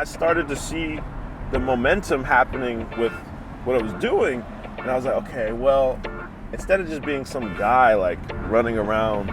I started to see the momentum happening with what I was doing, and I was like, okay, well, instead of just being some guy like running around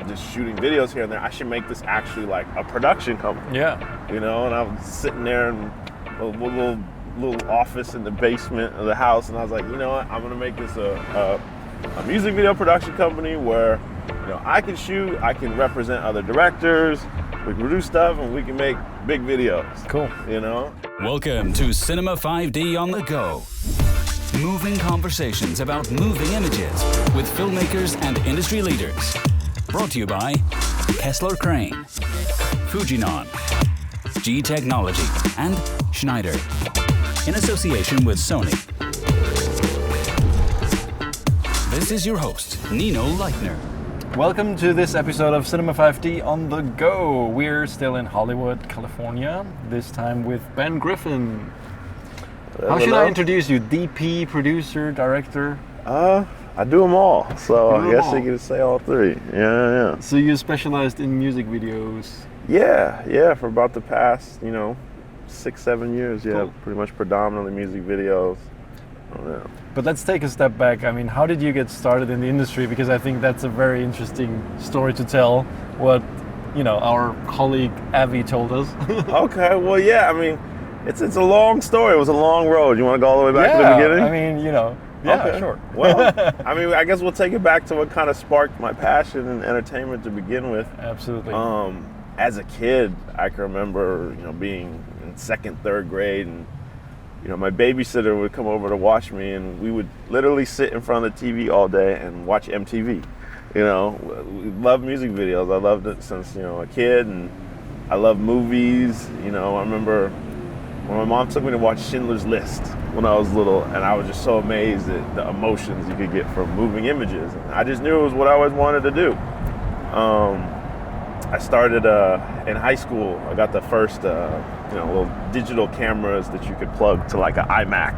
just shooting videos here and there, I should make this actually like a production company. Yeah. You know, and I was sitting there in a little office in the basement of the house, and I was like, you know what, I'm gonna make this a music video production company where, you know, I can shoot, I can represent other directors, we can produce stuff, and we can make big videos. Cool. You know? Welcome to Cinema 5D on the Go. Moving conversations about moving images with filmmakers and industry leaders. Brought to you by Kessler Crane, Fujinon, G Technology, and Schneider, in association with Sony. This is your host, Nino Leitner. Welcome to this episode of Cinema 5D on the Go. We're still in Hollywood, California, this time with Ben Griffin. How should I introduce you? DP, producer, director? I do them all, so I guess you can say all three. Yeah. So you specialized in music videos? Yeah, for about the past, 6-7 years, Cool. Pretty much predominantly music videos. But let's take a step back. I mean, how did you get started in the industry? Because I think that's a very interesting story to tell, what, our colleague Avi told us. Okay, well, yeah, I mean, it's a long story. It was a long road. You want to go all the way back to the beginning? I mean, yeah, okay. Sure. Well, I mean, I guess we'll take it back to what kind of sparked my passion in entertainment to begin with. Absolutely. As a kid, I can remember, being in second, third grade, and my babysitter would come over to watch me, and we would literally sit in front of the TV all day and watch MTV. We love music videos. I loved it since a kid, and I love movies. I remember when my mom took me to watch Schindler's List when I was little, and I was just so amazed at the emotions you could get from moving images. And I just knew it was what I always wanted to do. I started in high school. I got the first, little digital cameras that you could plug to like an iMac.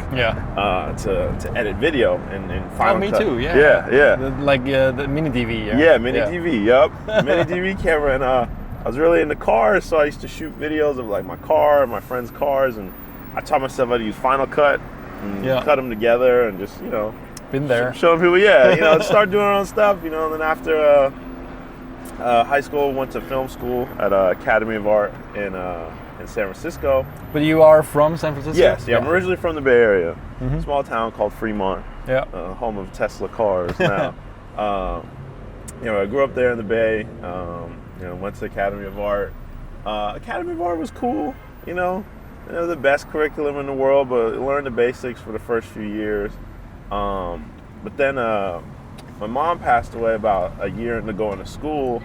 To edit video in Final me Cut. too. Yeah. The mini DV. Yeah, mini DV. Yep, mini DV camera, and I was really into cars, so I used to shoot videos of like my car and my friends' cars, and I taught myself how to use Final Cut and cut them together, and just been there, showing people. Start doing our own stuff. And then after high school, went to film school at Academy of Art in San Francisco. But you are from San Francisco? Yes, I'm originally from the Bay Area, small town called Fremont, home of Tesla cars now. I grew up there in the Bay. Went to Academy of Art. Academy of Art was cool, the best curriculum in the world, but I learned the basics for the first few years. But then my mom passed away about a year into going to school,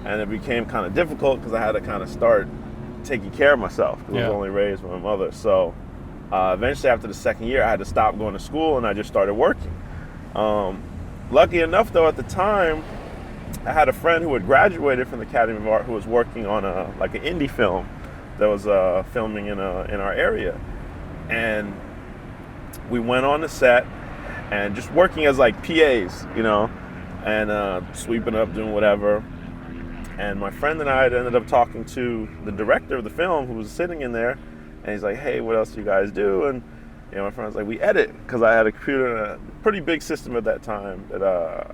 and it became kind of difficult because I had to kind of start taking care of myself because I was only raised by my mother. So eventually after the second year, I had to stop going to school, and I just started working. Lucky enough, though, at the time, I had a friend who had graduated from the Academy of Art who was working on an indie film that was filming in our area, and we went on the set and just working as like PAs, and sweeping up, doing whatever. And my friend and I had ended up talking to the director of the film who was sitting in there, and he's like, "Hey, what else do you guys do?" And my friend was like, "We edit," because I had a computer and a pretty big system at that time that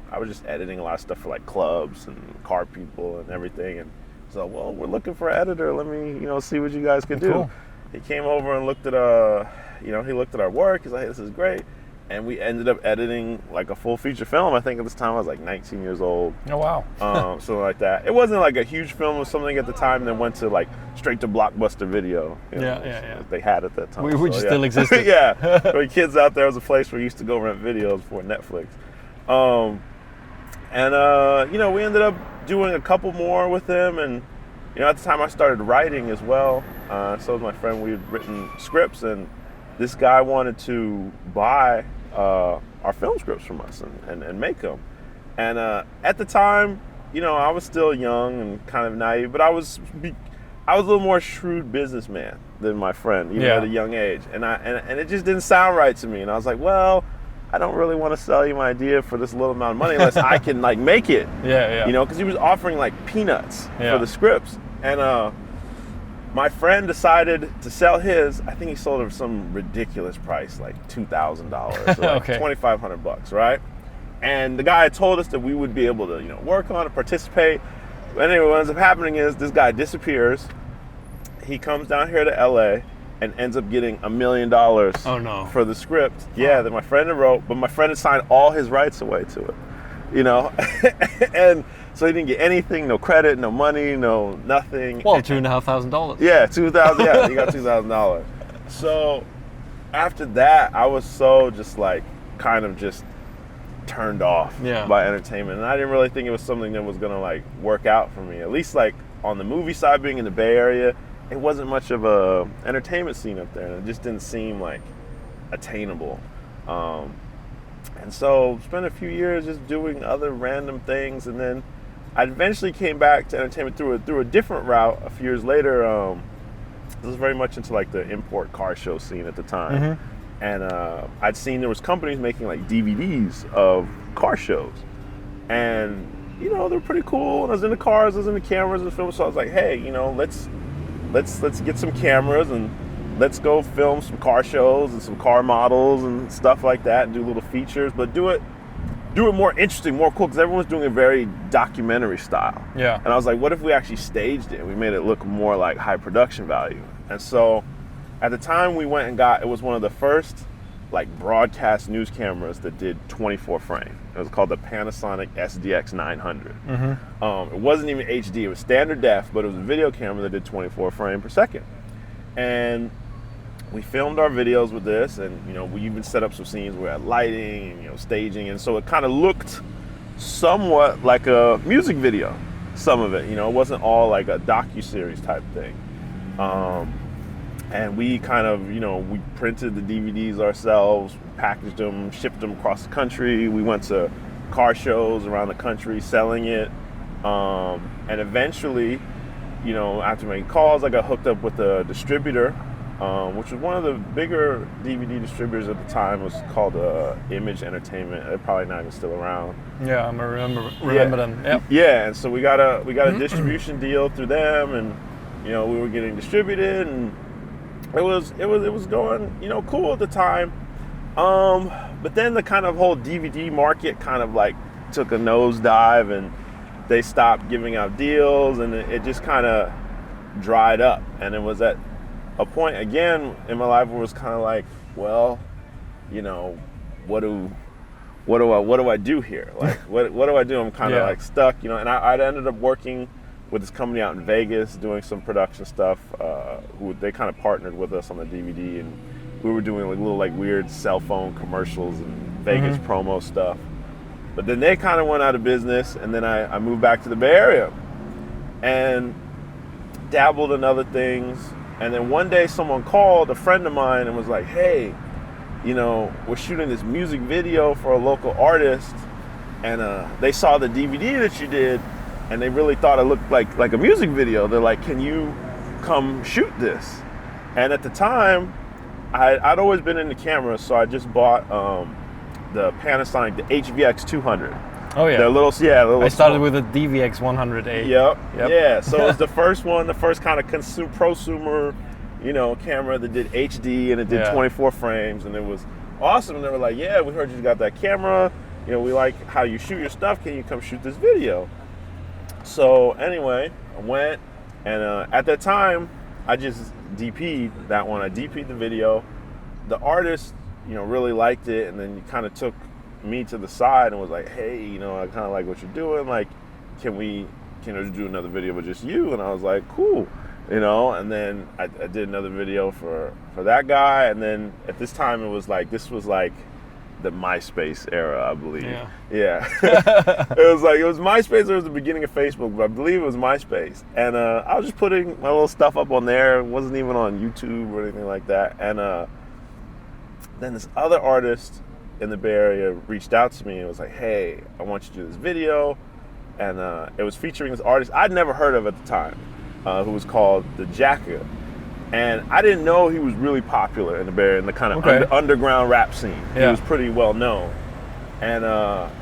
I was just editing a lot of stuff for like clubs and car people and everything. And so, well, we're looking for an editor. Let me, see what you guys can do. Cool. He came over and looked at, he looked at our work. He's like, "Hey, this is great." And we ended up editing like a full feature film. I think at this time I was like 19 years old. Oh, wow. Something like that. It wasn't like a huge film. It was something at the time that went to like straight to Blockbuster Video. Yeah. They had at that time. Which still existed. Yeah. For the kids out there, it was a place where you used to go rent videos before Netflix. We ended up doing a couple more with him. And, at the time I started writing as well. So was my friend. We had written scripts, and this guy wanted to buy our film scripts from us and make them. And at the time, I was still young and kind of naive, but I was a little more shrewd businessman than my friend, even at a young age. And it just didn't sound right to me. And I was like, well, I don't really want to sell you my idea for this little amount of money unless I can like make it. Yeah. Because he was offering like peanuts for the scripts. And my friend decided to sell his. I think he sold it for some ridiculous price, like $2,000, or like Okay. $2,500, right? And the guy had told us that we would be able to, work on it, participate. But anyway, what ends up happening is this guy disappears. He comes down here to LA and ends up getting $1 million Oh, no. for the script. Yeah, that my friend had wrote, but my friend had signed all his rights away to it, and so he didn't get anything, no credit, no money, no nothing. Well, $2,500. Yeah, $2,000. Yeah, he got $2,000. So after that, I was so just like kind of just turned off by entertainment, and I didn't really think it was something that was gonna like work out for me. At least like on the movie side, being in the Bay Area, it wasn't much of a entertainment scene up there, and it just didn't seem like attainable. And so spent a few years just doing other random things, and then I eventually came back to entertainment through a different route. A few years later, I was very much into like the import car show scene at the time, and I'd seen there was companies making like DVDs of car shows, and they were pretty cool. And I was into cars, I was into cameras and film, so I was like, hey, let's get some cameras and let's go film some car shows and some car models and stuff like that, and do little features, but do it more interesting, more cool, because everyone's doing a very documentary style. Yeah. And I was like, what if we actually staged it? We made it look more like high production value. And so at the time we went and it was one of the first like broadcast news cameras that did 24 frame. It was called the Panasonic SDX 900. It wasn't even HD, it was standard def, but it was a video camera that did 24 frame per second. And we filmed our videos with this, and we even set up some scenes where we had lighting and staging, and so it kind of looked somewhat like a music video. Some of it, it wasn't all like a docu-series type thing. And we kind of, we printed the DVDs ourselves, packaged them, shipped them across the country. We went to car shows around the country selling it, and eventually, after making calls, I got hooked up with a distributor. Which was one of the bigger DVD distributors at the time. It was called Image Entertainment. They're probably not even still around. Yeah, I remember them. Yep. Yeah, and so we got a distribution deal through them, and we were getting distributed, and it was going cool at the time. But then the kind of whole DVD market kind of like took a nosedive, and they stopped giving out deals, and it just kind of dried up. And it was at a point again in my life where it was kind of like, well, what do I do here? Like, what do I do? I'm kind of like stuck, and I ended up working with this company out in Vegas doing some production stuff. They kind of partnered with us on the DVD, and we were doing like little like weird cell phone commercials and Vegas promo stuff. But then they kind of went out of business, and then I moved back to the Bay Area and dabbled in other things. And then one day someone called, a friend of mine, and was like, hey, we're shooting this music video for a local artist, and they saw the DVD that you did, and they really thought it looked like a music video. They're like, can you come shoot this? And at the time, I'd always been into cameras, so I just bought the Panasonic, the HVX 200. Oh yeah. They're little I started with a DVX 100A. Yep. Yeah. So it was the first kind of prosumer, camera that did HD, and it did 24 frames, and it was awesome. And they were like, yeah, we heard you got that camera. We like how you shoot your stuff. Can you come shoot this video? So anyway, I went, and at that time, I just DP'd that one. I DP'd the video. The artist, really liked it, and then he kind of took me to the side and was like, hey, I kind of like what you're doing. Like, can I do another video with just you? And I was like, cool. And then I did another video for that guy. And then at this time, this was like the MySpace era, I believe. Yeah. It was MySpace, or it was the beginning of Facebook, but I believe it was MySpace. And I was just putting my little stuff up on there. It wasn't even on YouTube or anything like that. And then this other artist in the Bay Area reached out to me and was like, hey, I want you to do this video. And it was featuring this artist I'd never heard of at the time, who was called The Jacka. And I didn't know he was really popular in the Bay Area, in the kind of underground rap scene. Yeah. He was pretty well known. And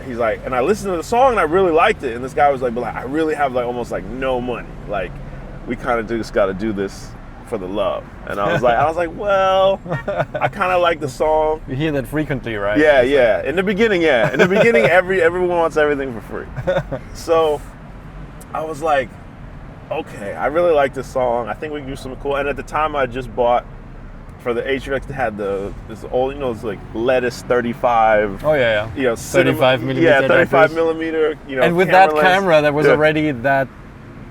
he's like, and I listened to the song and I really liked it. And this guy was like, but I really have like almost like no money. Like, we kind of just got to do this for the love. And I was like, well, I kind of like the song. You hear that frequently, right? Yeah. In the beginning, everyone wants everything for free. So I was like, okay, I really like this song. I think we can do something cool. And at the time, I just bought, for the HRX, they had this old, it's like lettuce 35. Oh yeah. 35 millimeter. Yeah, 35 millimeter. And with that camera that was already that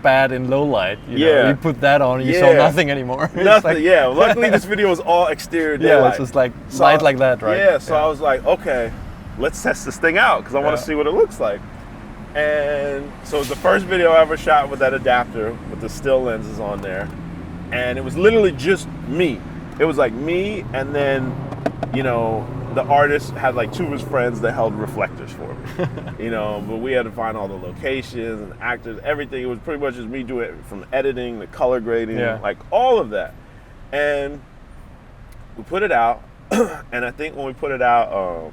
bad in low light. You put that on, and you saw nothing anymore. Nothing. Luckily, this video was all exterior daylight. Yeah, it's just like light like that, right? Yeah. So I was like, okay, let's test this thing out because I want to see what it looks like. And so it was the first video I ever shot with that adapter with the still lenses on there, and it was literally just me. It was like me, and then, the artist had like two of his friends that held reflectors for me. But we had to find all the locations and actors, everything. It was pretty much just me doing it from editing, the color grading, like all of that. And we put it out, and I think when we put it out on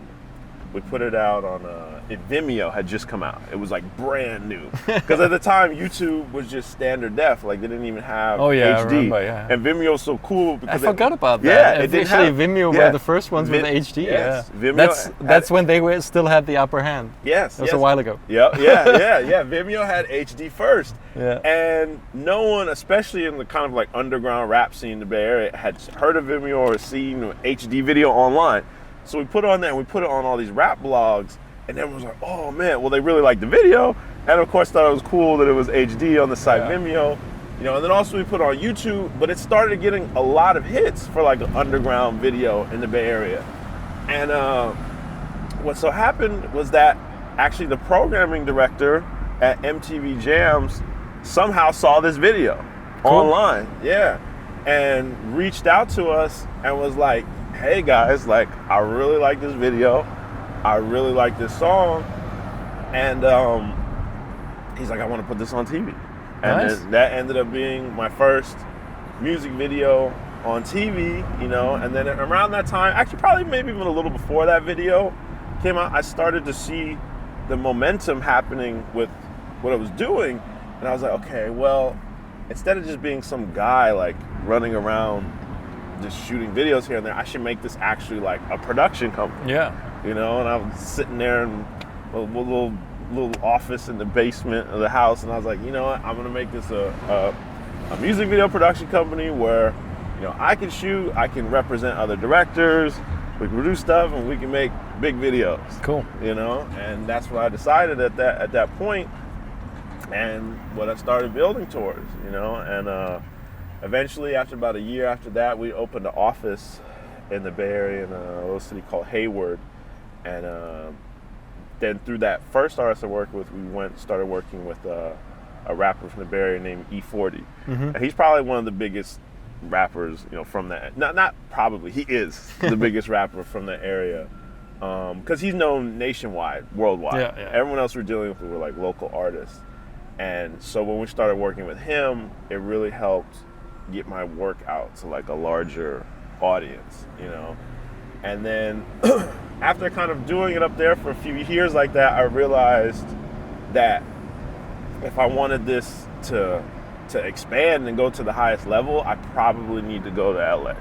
Vimeo had just come out. It was like brand new. Because at the time, YouTube was just standard def. Like they didn't even have HD. I remember, And Vimeo was so cool because I forgot about that. Yeah, Vimeo were the first ones with HD. Yes. Yeah. Vimeo that's when they still had the upper hand. Yes. That was a while ago. Yeah. Vimeo had HD first. Yeah. And no one, especially in the kind of like underground rap scene in the Bay Area, had heard of Vimeo or seen HD video online. So we put it on there, and we put it on all these rap blogs, and everyone was like, oh man, well they really liked the video, and of course thought it was cool that it was HD on the site Vimeo, and then also we put it on YouTube, but it started getting a lot of hits for like an underground video in the Bay Area. And what so happened was that actually the programming director at MTV Jams somehow saw this video online, and reached out to us and was like, hey guys, like I really like this video, I really like this song, and he's like, I want to put this on TV. And then that ended up being my first music video on TV, and then around that time, actually probably maybe even a little before that video came out, I started to see the momentum happening with what I was doing, and I was like, okay, well, instead of just being some guy like running around just shooting videos here and there, I should make this actually like a production company. Yeah. And I was sitting there in a little office in the basement of the house, and I was like, you know what, I'm gonna make this a music video production company where, I can shoot, I can represent other directors, we can produce stuff, and we can make big videos. Cool. And that's what I decided at that point, and what I started building towards, and eventually, after about a year after that, we opened an office in the Bay Area in a little city called Hayward. And then through that first artist I worked with, we started working with a rapper from the Bay Area named E40. And he's probably one of the biggest rappers, from that. Not probably, he is the biggest rapper from that area. Because he's known nationwide, worldwide. Yeah. Everyone else we're dealing with were like local artists. And so when we started working with him, it really helped get my work out to like a larger audience, And then after kind of doing it up there for a few years like that, I realized that if I wanted this to expand and go to the highest level, I probably need to go to LA,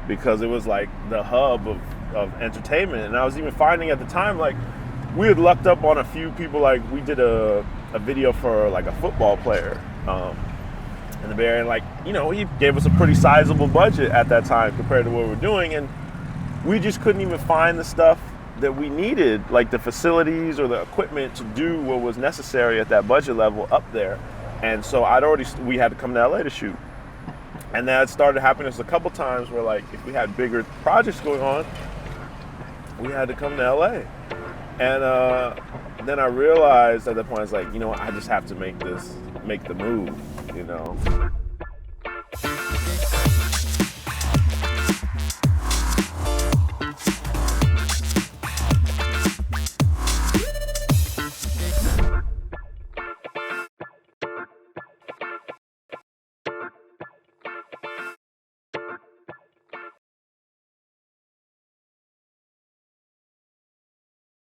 because it was like the hub of entertainment. And I was even finding at the time, like, we had lucked up on a few people. Like, we did a video for like a football player in the Bay Area, and like, he gave us a pretty sizable budget at that time compared to what we were doing, and we just couldn't even find the stuff that we needed, like the facilities or the equipment to do what was necessary at that budget level up there. And so we had to come to LA to shoot. And that started happening a couple times where, like, if we had bigger projects going on, we had to come to LA. And then I realized at that point, I was like, I just have to make the move,